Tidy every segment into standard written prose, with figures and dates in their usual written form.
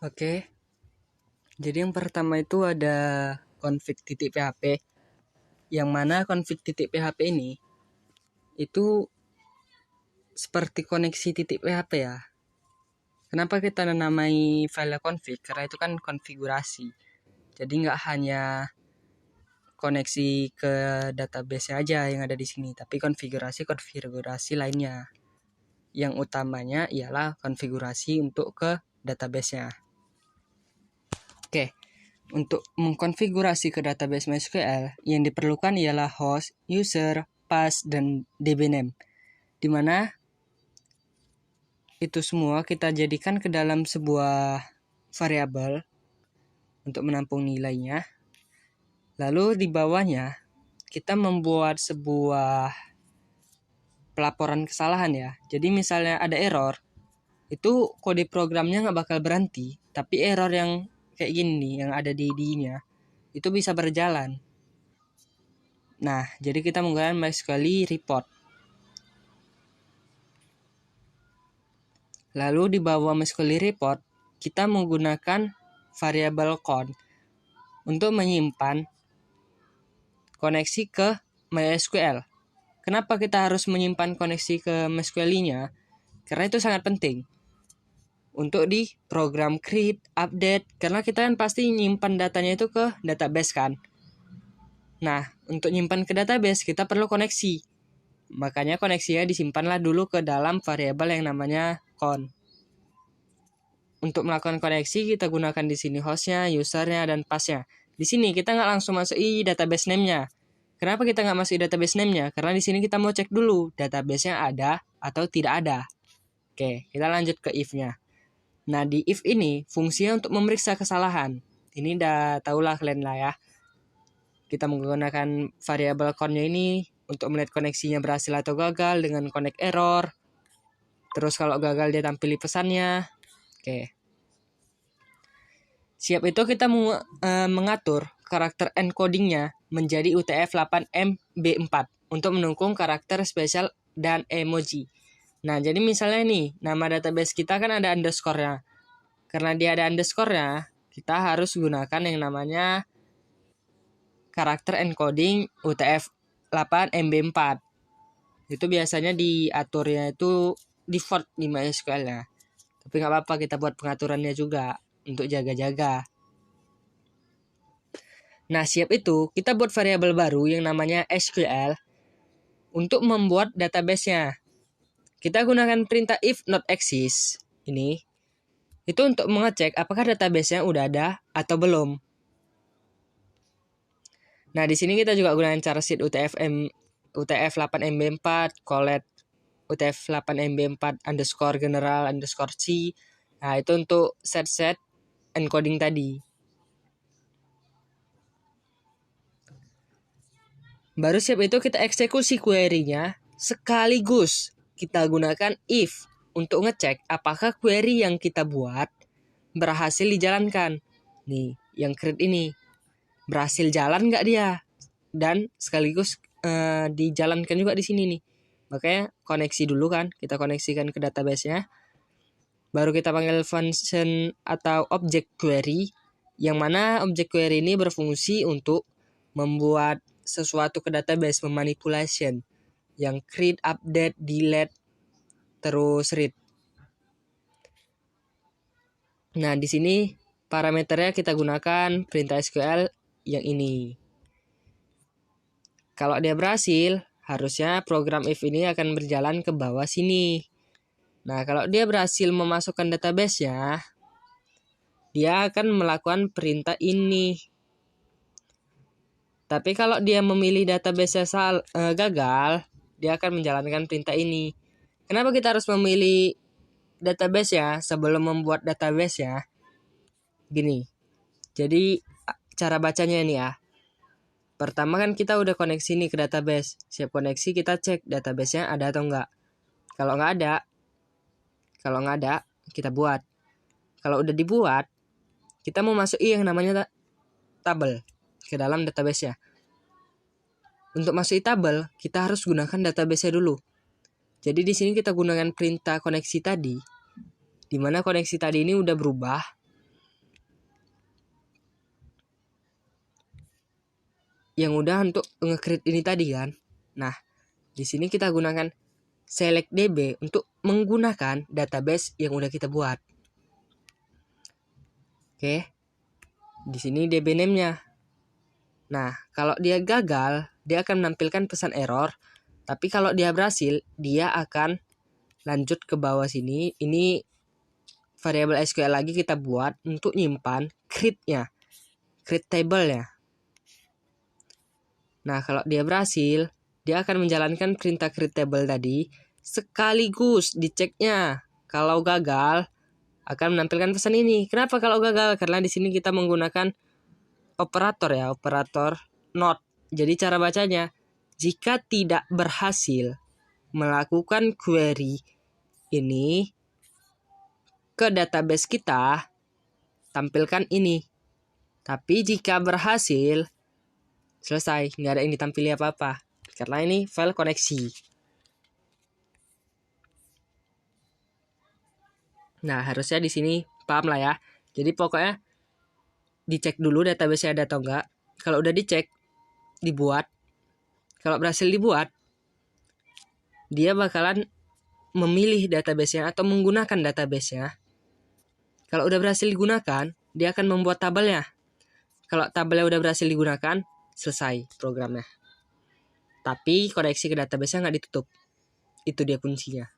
Oke, jadi yang pertama itu ada config.php, yang mana config.php ini itu seperti koneksi .php ya. Kenapa kita namai file config? Karena itu kan konfigurasi. Jadi nggak hanya koneksi ke database aja yang ada di sini, tapi konfigurasi lainnya. Yang utamanya ialah konfigurasi untuk ke database-nya. Oke, untuk mengkonfigurasi ke database MySQL, yang diperlukan ialah host, user, path, dan dbname. Dimana itu semua kita jadikan ke dalam sebuah variabel untuk menampung nilainya. Lalu di bawahnya kita membuat sebuah pelaporan kesalahan ya. Jadi misalnya ada error, itu kode programnya nggak bakal berhenti, tapi error yang kayak gini yang ada di ID-nya itu bisa berjalan. Nah, jadi kita menggunakan MySQL report. Lalu di bawah MySQL report, kita menggunakan variabel count untuk menyimpan koneksi ke MySQL. Kenapa kita harus menyimpan koneksi ke MySQL-nya? Karena itu sangat penting untuk di program create, update, karena kita kan pasti nyimpan datanya itu ke database kan. Nah, untuk nyimpan ke database kita perlu koneksi. Makanya koneksinya disimpanlah dulu ke dalam variabel yang namanya count. Untuk melakukan koneksi kita gunakan di sini hostnya, usernya, dan pathnya. Di sini kita nggak langsung masuki database name-nya. Kenapa kita nggak masuki database name-nya? Karena di sini kita mau cek dulu database-nya ada atau tidak ada. Oke, kita lanjut ke if-nya. Nah, di if ini fungsinya untuk memeriksa kesalahan. Ini udah tahulah kalian lah ya. Kita menggunakan variabel count-nya ini untuk melihat koneksinya berhasil atau gagal dengan connect error. Terus kalau gagal dia tampili pesannya. Oke. Siap itu kita mengatur karakter encodingnya menjadi UTF-8MB4 untuk mendukung karakter spesial dan emoji. Nah, jadi misalnya nih, nama database kita kan ada underscore-nya. Karena dia ada underscore-nya, kita harus gunakan yang namanya karakter encoding UTF-8MB4. Itu biasanya diaturnya itu default di MySQL-nya. Tapi nggak apa-apa, kita buat pengaturannya juga untuk jaga-jaga. Nah, siap itu, kita buat variabel baru yang namanya SQL untuk membuat database-nya. Kita gunakan perintah if not exist ini. Itu untuk mengecek apakah database-nya udah ada atau belum. Nah, di sini kita juga gunakan cara set UTF-8MB4, collect UTF-8MB4 underscore general underscore C. Nah, itu untuk set encoding tadi. Baru siap itu kita eksekusi query-nya sekaligus kita gunakan if untuk ngecek apakah query yang kita buat berhasil dijalankan. Nih, yang create ini berhasil jalan nggak dia? Dan sekaligus dijalankan juga di sini nih. Makanya koneksi dulu kan, kita koneksikan ke database-nya. Baru kita panggil function atau object query, yang mana object query ini berfungsi untuk membuat sesuatu ke database, memanipulation, yang create, update, delete, terus read. Nah, di sini parameternya kita gunakan perintah SQL yang ini. Kalau dia berhasil, harusnya program if ini akan berjalan ke bawah sini. Nah, kalau dia berhasil memasukkan database-nya, dia akan melakukan perintah ini. Tapi kalau dia memilih database-nya gagal, dia akan menjalankan perintah ini. Kenapa kita harus memilih database-nya sebelum membuat database-nya? Gini. Jadi cara bacanya ini ya. Pertama kan kita udah koneksi nih ke database. Siap koneksi, kita cek database-nya ada atau enggak. Kalau nggak ada, kita buat. Kalau udah dibuat, kita mau masuki yang namanya tabel ke dalam database-nya. Untuk masuki tabel, kita harus gunakan database-nya dulu. Jadi di sini kita gunakan perintah koneksi tadi, di mana koneksi tadi ini udah berubah yang udah untuk nge-create ini tadi kan. Nah, di sini kita gunakan select db untuk menggunakan database yang udah kita buat. Oke. Di sini db name-nya. Nah, kalau dia gagal, dia akan menampilkan pesan error. Tapi kalau dia berhasil, dia akan lanjut ke bawah sini. Ini variabel SQL lagi kita buat untuk nyimpan create-nya, create table-nya. Nah, kalau dia berhasil, dia akan menjalankan perintah create table tadi sekaligus diceknya. Kalau gagal, akan menampilkan pesan ini. Kenapa kalau gagal? Karena di sini kita menggunakan operator ya, operator not. Jadi cara bacanya, jika tidak berhasil melakukan query ini ke database kita, tampilkan ini. Tapi jika berhasil, selesai, nggak ada yang ditampili apa-apa. Karena ini file koneksi. Nah, harusnya di sini paham lah ya. Jadi pokoknya dicek dulu database-nya ada atau enggak. Kalau udah dicek, dibuat. Kalau berhasil dibuat, dia bakalan memilih database-nya atau menggunakan database-nya. Kalau udah berhasil digunakan, dia akan membuat tabelnya. Kalau tabelnya udah berhasil digunakan, selesai programnya. Tapi koneksi ke database-nya nggak ditutup. Itu dia kuncinya.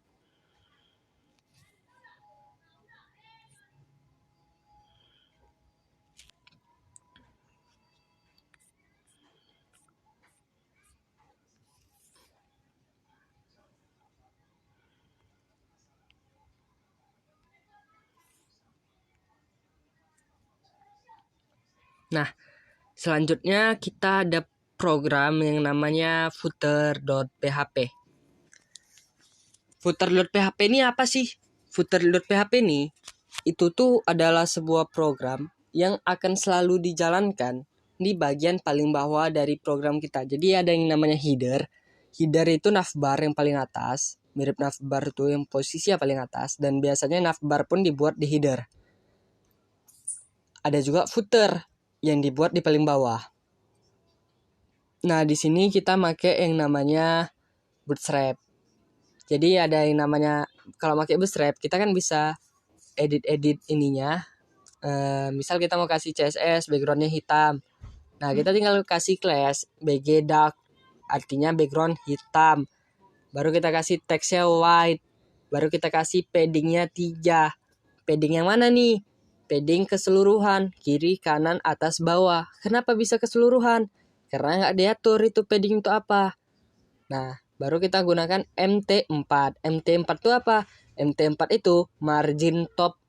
Nah, selanjutnya kita ada program yang namanya footer.php. Footer.php ini apa sih? Footer.php ini itu tuh adalah sebuah program yang akan selalu dijalankan di bagian paling bawah dari program kita. Jadi ada yang namanya header. Header itu navbar yang paling atas, mirip navbar itu yang posisinya paling atas, dan biasanya navbar pun dibuat di header. Ada juga footer yang dibuat di paling bawah. Nah, di sini kita pakai yang namanya Bootstrap. Jadi ada yang namanya, kalau pakai Bootstrap kita kan bisa edit ininya. Misal kita mau kasih CSS, backgroundnya hitam. Nah, kita tinggal kasih class bg dark, artinya background hitam. Baru kita kasih teksnya white. Baru kita kasih paddingnya 3. Padding yang mana nih? Padding keseluruhan, kiri, kanan, atas, bawah. Kenapa bisa keseluruhan? Karena nggak diatur itu padding itu apa. Nah, baru kita gunakan MT4. MT4 itu apa? MT4 itu margin top.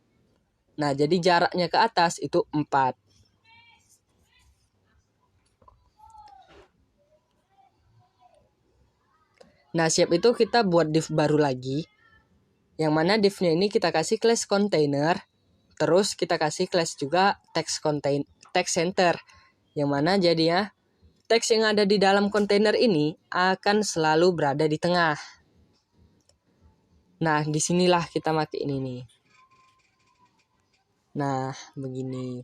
Nah, jadi jaraknya ke atas itu 4. Nah, siap itu kita buat div baru lagi. Yang mana divnya ini kita kasih class container. Terus kita kasih class juga text center. Yang mana jadinya teks yang ada di dalam kontainer ini akan selalu berada di tengah. Nah, disinilah kita pakai ini nih. Nah, begini.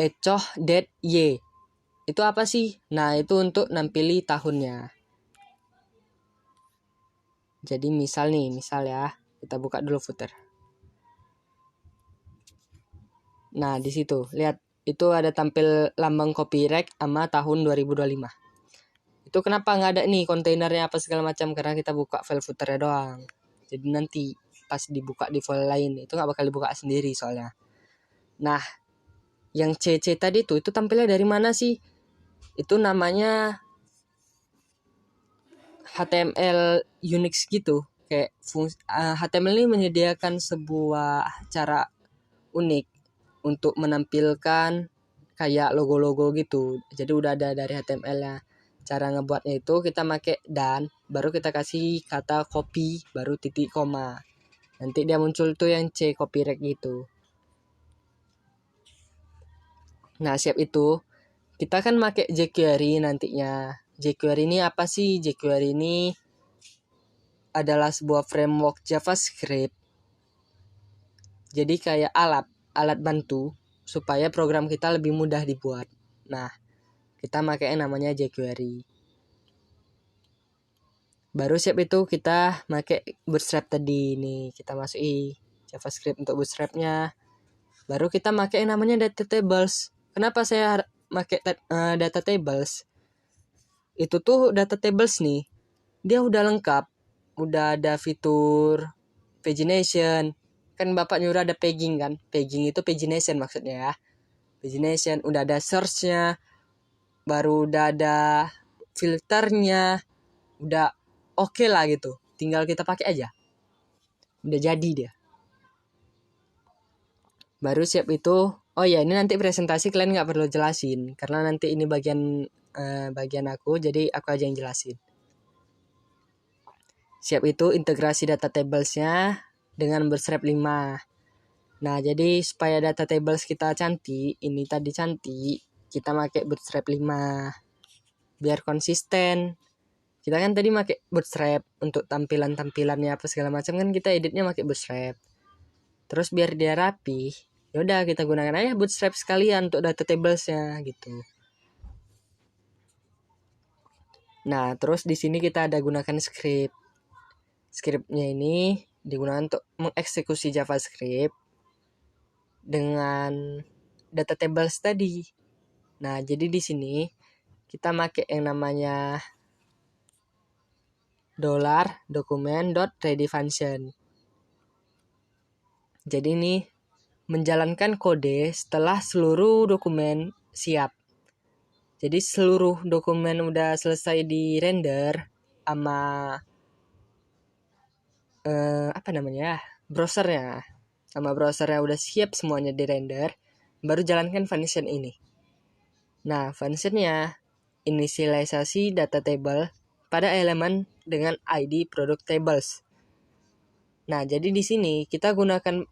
echoh.y. Itu apa sih? Nah, itu untuk nampili tahunnya. Jadi misal ya, kita buka dulu footer. Nah, di situ lihat itu ada tampil lambang copyright sama tahun 2025. Itu kenapa nggak ada nih kontainernya apa segala macam, karena kita buka file footernya doang. Jadi nanti pas dibuka di file lain itu nggak bakal dibuka sendiri soalnya. Nah, yang CC tadi itu tampilnya dari mana sih? Itu namanya HTML Unix gitu. Kayak HTML ini menyediakan sebuah cara unik untuk menampilkan kayak logo-logo gitu. Jadi udah ada dari HTML-nya. Cara ngebuatnya itu kita pakai dan baru kita kasih kata copy baru titik koma. Nanti dia muncul tuh yang C copyright gitu. Nah, siap itu kita kan pakai jQuery nantinya. jQuery ini apa sih? jQuery ini adalah sebuah framework JavaScript. Jadi kayak alat bantu supaya program kita lebih mudah dibuat. Nah, Kita pakai yang namanya jQuery. Baru siap itu kita pakai Bootstrap tadi nih, kita masuki JavaScript untuk Bootstrapnya. Baru kita pakai yang namanya data tables. Kenapa saya pakai data tables? Itu tuh data tables nih, dia udah lengkap, udah ada fitur pagination. Kan Bapak nyuruh ada pegging kan? Pegging itu pagination maksudnya ya. Pagination, udah ada search-nya, baru udah ada filternya, udah oke lah gitu. Tinggal kita pakai aja. Udah jadi dia. Baru siap itu. Oh ya, ini nanti presentasi kalian nggak perlu jelasin karena nanti ini bagian aku, jadi aku aja yang jelasin. Siap itu integrasi data tables-nya dengan Bootstrap 5. Nah, jadi supaya data tables kita cantik, ini tadi cantik, kita pakai Bootstrap 5 biar konsisten. Kita kan tadi pakai Bootstrap untuk tampilannya apa segala macam, kan kita editnya pakai Bootstrap. Terus biar dia rapi, yaudah kita gunakan aja Bootstrap sekalian untuk data tablesnya gitu. Nah, terus di sini kita ada gunakan script. Scriptnya ini digunakan untuk mengeksekusi JavaScript dengan data tables tadi. Nah, jadi di sini kita pakai yang namanya $document.readyFunction. Jadi ini menjalankan kode setelah seluruh dokumen siap. Jadi seluruh dokumen udah selesai di render sama browsernya. Sama browsernya udah siap semuanya di render, baru jalankan function ini. Nah, functionnya inisialisasi data table pada elemen dengan ID product tables. Nah, jadi di sini kita gunakan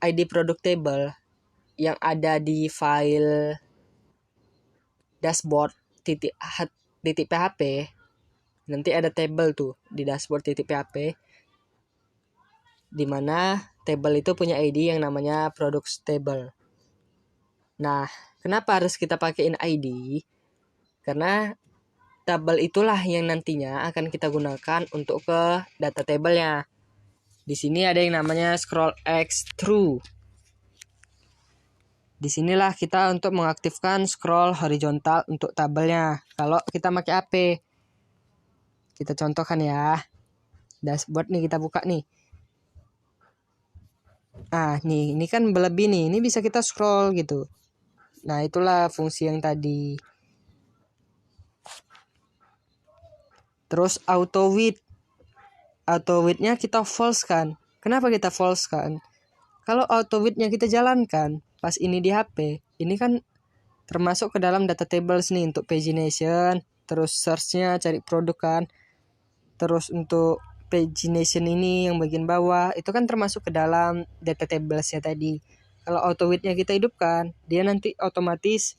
ID product table yang ada di file dashboard.php. Nanti ada table tuh di dashboard.php, di mana table itu punya ID yang namanya products table. Nah, kenapa harus kita pakaiin ID? Karena tabel itulah yang nantinya akan kita gunakan untuk ke data table-nya. Di sini ada yang namanya scroll X true. Disinilah kita untuk mengaktifkan scroll horizontal untuk tabelnya. Kalau kita pakai AP, kita contohkan ya. Dashboard nih kita buka nih. Nah, ini kan berlebih nih. Ini bisa kita scroll gitu. Nah, itulah fungsi yang tadi. Terus auto width. Auto width-nya kita false kan. Kenapa kita false kan? Kalau auto width-nya kita jalankan pas ini di HP, ini kan termasuk ke dalam data tables nih untuk pagination, terus search-nya cari produk kan. Terus untuk pagination ini yang bagian bawah itu kan termasuk ke dalam data tables-nya tadi. Kalau auto width-nya kita hidupkan, dia nanti otomatis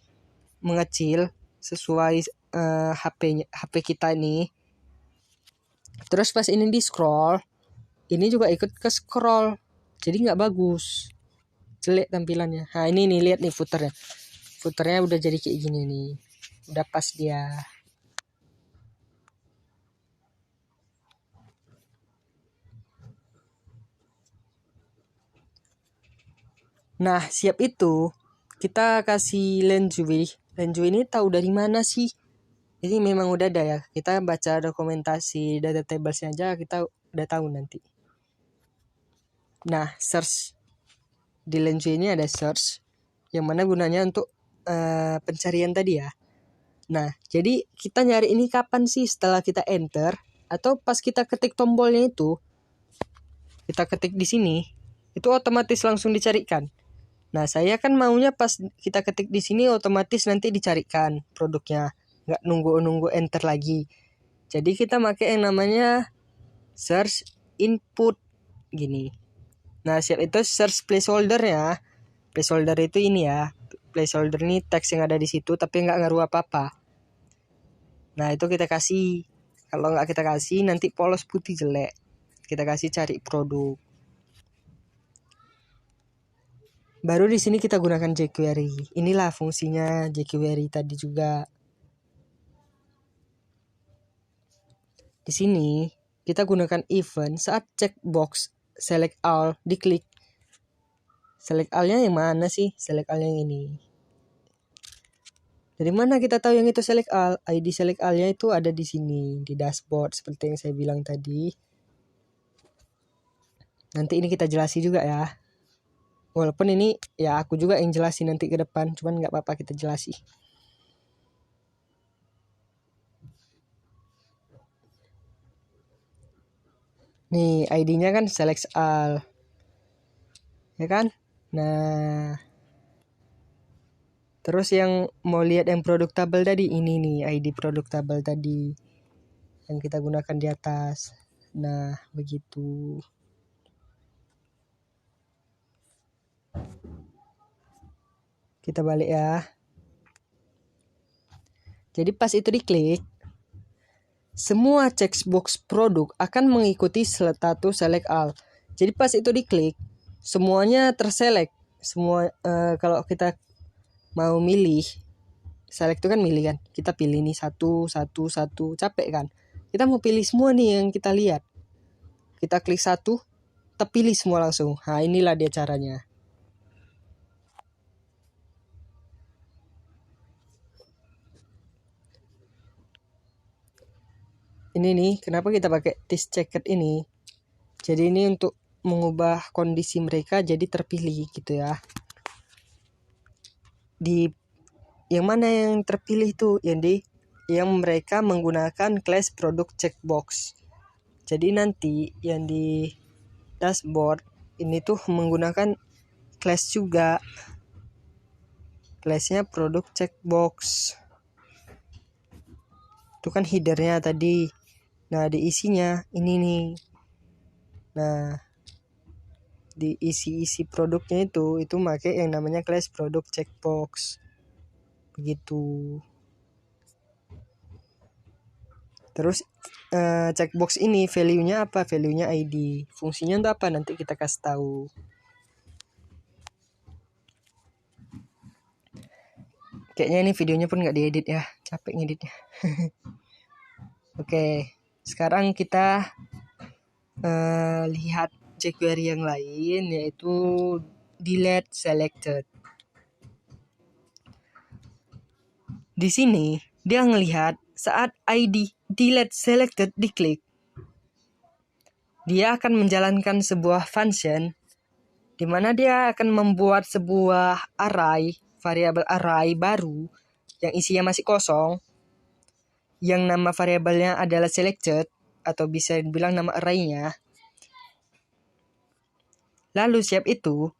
mengecil sesuai HP kita ini. Terus pas ini di scroll, ini juga ikut ke scroll, jadi nggak bagus, jelek tampilannya. Nah ini nih, lihat nih footernya udah jadi kayak gini nih, udah pas dia. Nah siap itu kita kasih Lenjui ini tahu dari mana sih? Ini memang udah ada ya, kita baca dokumentasi data tablesnya aja kita udah tahu nanti. Nah search di Lenjui ini ada search yang mana gunanya untuk pencarian tadi ya. Nah jadi kita nyari ini kapan sih? Setelah kita enter atau pas kita ketik tombolnya itu, kita ketik di sini itu otomatis langsung dicarikan. Nah saya kan maunya pas kita ketik di sini otomatis nanti dicarikan produknya, nggak nunggu enter lagi. Jadi kita pakai yang namanya search input gini. Nah siap itu search placeholder ya. Placeholder itu ini ya. Placeholder ini teks yang ada di situ tapi nggak ngaruh apa-apa. Nah itu kita kasih. Kalau nggak kita kasih nanti polos putih jelek. Kita kasih cari produk. Baru di sini kita gunakan jQuery. Inilah fungsinya jQuery tadi juga. Di sini kita gunakan event saat checkbox select all diklik. Select all-nya yang mana sih? Select all yang ini. Dari mana kita tahu yang itu select all? ID select all-nya itu ada di sini di dashboard seperti yang saya bilang tadi. Nanti ini kita jelasin juga ya. Walaupun ini ya aku juga yang jelasin nanti ke depan, cuman nggak apa-apa kita jelasin. Nih ID-nya kan select all, ya kan? Nah, terus yang mau lihat yang produk tabel tadi ini nih ID produk tabel tadi yang kita gunakan di atas. Nah, begitu. Kita balik ya. Jadi pas itu diklik, semua checkbox produk akan mengikuti status select all. Jadi pas itu diklik, semuanya terselect. Semua kalau kita mau milih, select itu kan milih kan. Kita pilih nih satu, capek kan. Kita mau pilih semua nih yang kita lihat. Kita klik satu, kita pilih semua langsung. Nah inilah dia caranya. Ini nih, kenapa kita pakai this checked ini? Jadi ini untuk mengubah kondisi mereka jadi terpilih gitu ya. Di yang mana yang terpilih itu yang mereka menggunakan class produk checkbox. Jadi nanti yang di dashboard ini tuh menggunakan class juga. Classnya produk checkbox. Itu kan headernya tadi. Nah di isinya ini nih. Nah di isi produknya itu pakai yang namanya class produk checkbox. Begitu. Terus checkbox ini value-nya apa? Value-nya ID. Fungsinya untuk apa? Nanti kita kasih tahu. Kayaknya ini videonya pun nggak diedit ya. Capek ngeditnya. Oke. Sekarang kita lihat jQuery yang lain yaitu delete selected. Di sini dia ngelihat saat ID delete selected diklik, dia akan menjalankan sebuah function di mana dia akan membuat sebuah array, variabel array baru yang isinya masih kosong, yang nama variabelnya adalah selected atau bisa dibilang nama array-nya. Lalu siap itu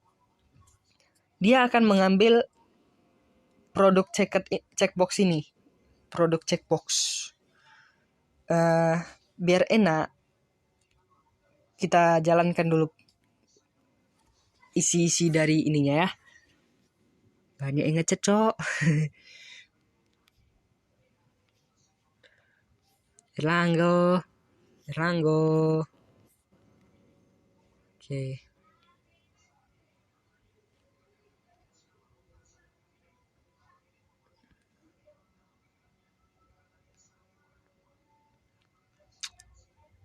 dia akan mengambil produk checkbox ini, produk checkbox. Biar enak, kita jalankan dulu isi dari ininya ya. Banyak yang ngecet cok. Erlanggo. Oke.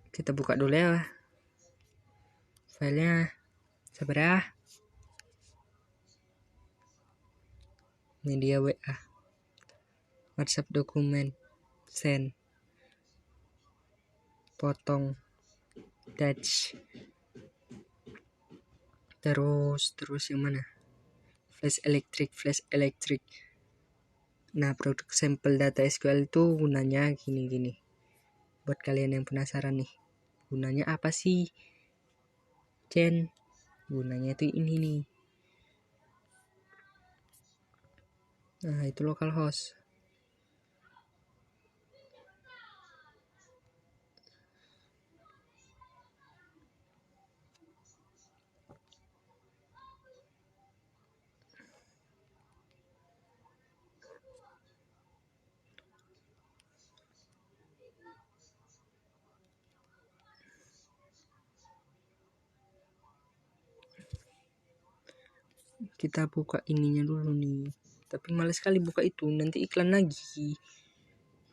Kita buka dulu ya filenya. Sabar ya. Media WA, WhatsApp dokumen, send, potong, touch, terus yang mana? Flash electric. Nah, produk sampel data SQL itu gunanya gini. Buat kalian yang penasaran nih, gunanya apa sih? Gunanya itu ini nih. Nah, itu localhost. kita buka ininya dulu nih. Tapi males sekali buka itu, nanti iklan lagi.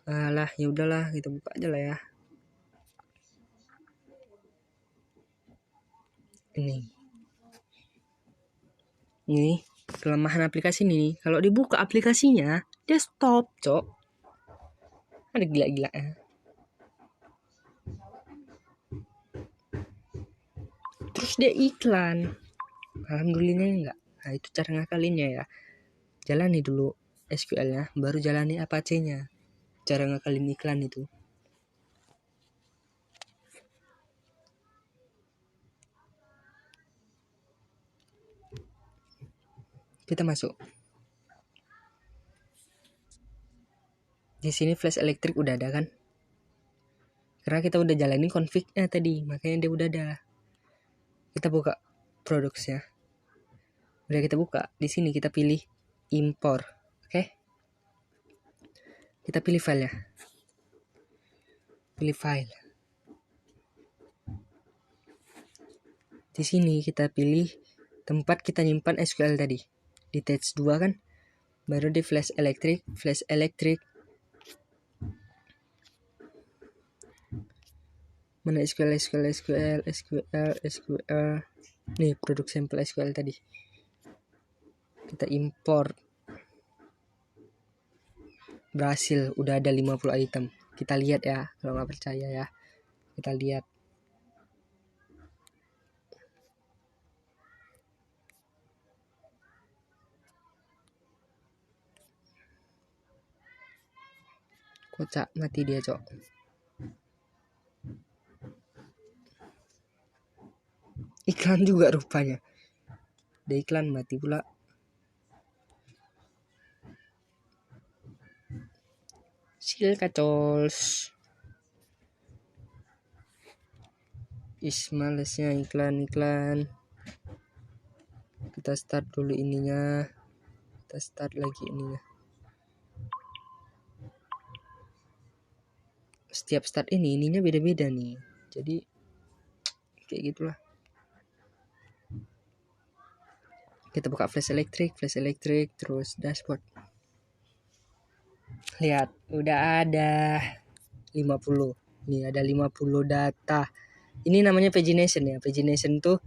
Alah, ya udahlah, kita buka aja lah ya. Ini kelemahan aplikasi ini. Kalau dibuka aplikasinya, dia stop, cok. Ada gila-gila ya. Terus dia iklan. Alhamdulillah enggak. Nah, itu cara ngakalinnya ya. Jalani dulu SQL-nya, baru jalani Apache-nya. Cara ngakalin iklan itu. Kita masuk. Di sini flash elektrik udah ada kan? Karena kita udah jalanin config-nya tadi, makanya dia udah ada. Kita buka products-nya. Udah kita buka. Di sini kita pilih import. Oke? Kita pilih file-nya. Pilih file. Di sini kita pilih tempat kita nyimpan SQL tadi. Di tab 2 kan? Baru di flash elektrik. Mana SQL. Nih produk sampel SQL tadi. Kita import. Berhasil, udah ada 50 item. Kita lihat ya, kalau nggak percaya ya. Kita lihat. Kocak, mati dia, cok. Iklan juga rupanya. Ada iklan, mati pula. Silkacols. Malesnya iklan. Kita start dulu ininya. Kita start lagi ininya. Setiap start ininya beda-beda nih. Jadi kayak gitulah. Kita buka flash elektrik, terus dashboard. Lihat, udah ada 50. Nih ada 50 data. Ini namanya pagination ya. Pagination tuh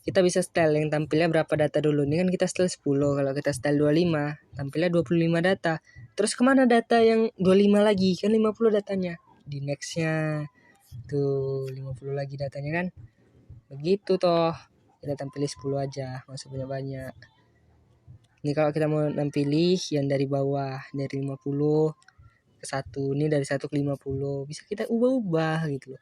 kita bisa style yang tampilnya berapa data dulu. Ini kan kita style 10. Kalau kita style 25, tampilnya 25 data. Terus kemana data yang 25 lagi? Kan 50 datanya. Di next-nya. Tuh 50 lagi datanya kan. Begitu toh. Kita tampilin 10 aja. Nggak usah banyak-banyak. Ini kalau kita mau nampilin yang dari bawah. Dari 50 ke 1. Ini dari 1 ke 50. Bisa kita ubah-ubah gitu loh.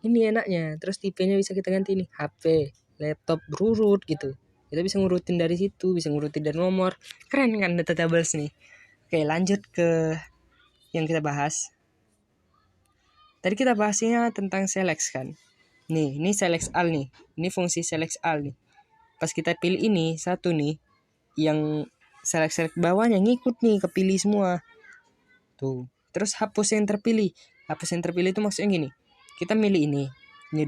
Ini enaknya. Terus tipenya bisa kita ganti nih. HP, laptop berurut gitu. Kita bisa ngurutin dari situ. Bisa ngurutin dari nomor. Keren kan data tables nih. Oke, lanjut ke yang kita bahas. Tadi kita bahasnya tentang select kan. Nih, ini select all nih. Ini fungsi select all nih. Pas kita pilih ini satu nih, yang select bawahnya ngikut nih, kepilih semua. Tuh. Terus hapus yang terpilih. Hapus yang terpilih itu maksudnya gini. Kita milih ini 2.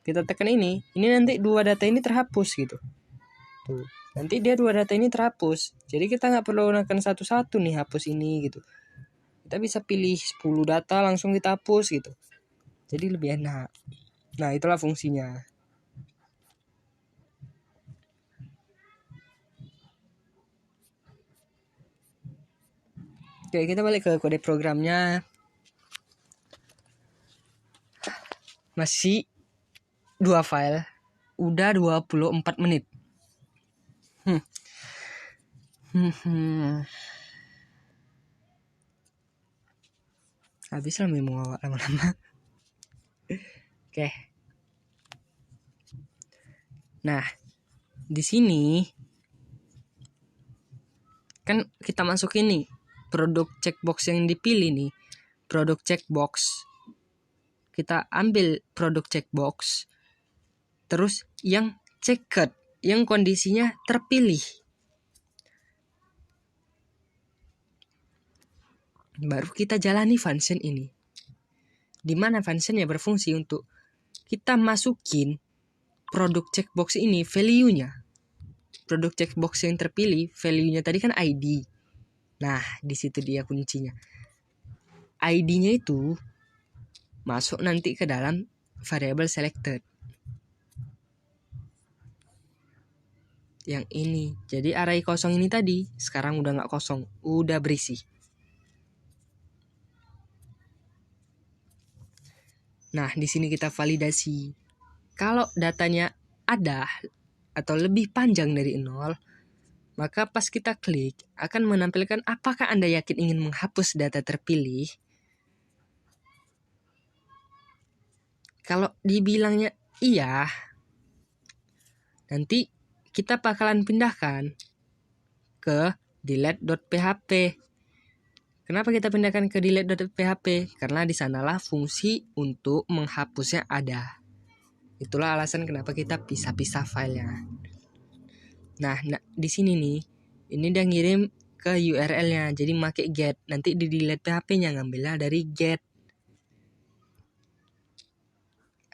Kita tekan ini nanti 2 data ini terhapus gitu. Tuh. Nanti dia 2 data ini terhapus. Jadi kita nggak perlu menekan satu-satu nih hapus ini gitu. Kita bisa pilih 10 data langsung kita hapus gitu. Jadi lebih enak. Nah, itulah fungsinya. Oke, kita balik ke kode programnya. Masih 2 file. Udah 24 menit. Habis lah mau lama-lama. Oke. Nah, di sini kan kita masukin nih produk checkbox yang dipilih nih. Produk checkbox. Kita ambil produk checkbox. Terus yang checked, yang kondisinya terpilih. Baru kita jalani function ini. Di mana functionnya berfungsi untuk kita masukin produk checkbox ini value-nya. produk checkbox yang terpilih, value-nya tadi kan ID. Nah, di situ dia kuncinya. ID-nya itu masuk nanti ke dalam variable selected. Yang ini. Jadi array kosong ini tadi sekarang udah nggak kosong, udah berisi. Nah, di sini kita validasi. Kalau datanya ada atau lebih panjang dari 0, maka pas kita klik akan menampilkan apakah Anda yakin ingin menghapus data terpilih. Kalau dibilangnya iya, nanti kita bakalan pindahkan ke delete.php. Kenapa kita pindahkan ke delete.php? Karena di sanalah fungsi untuk menghapusnya ada. Itulah alasan kenapa kita pisah-pisah filenya. Nah, di sini nih, ini dia ngirim ke URL-nya, jadi pakai get. Nanti di delete PHP-nya ngambilnya dari get.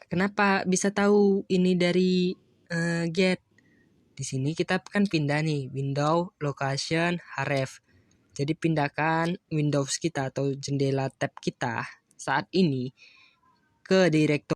Kenapa bisa tahu ini dari get? Di sini kita kan pindah nih, window, location, href. Jadi pindahkan Windows kita atau jendela tab kita saat ini ke direktory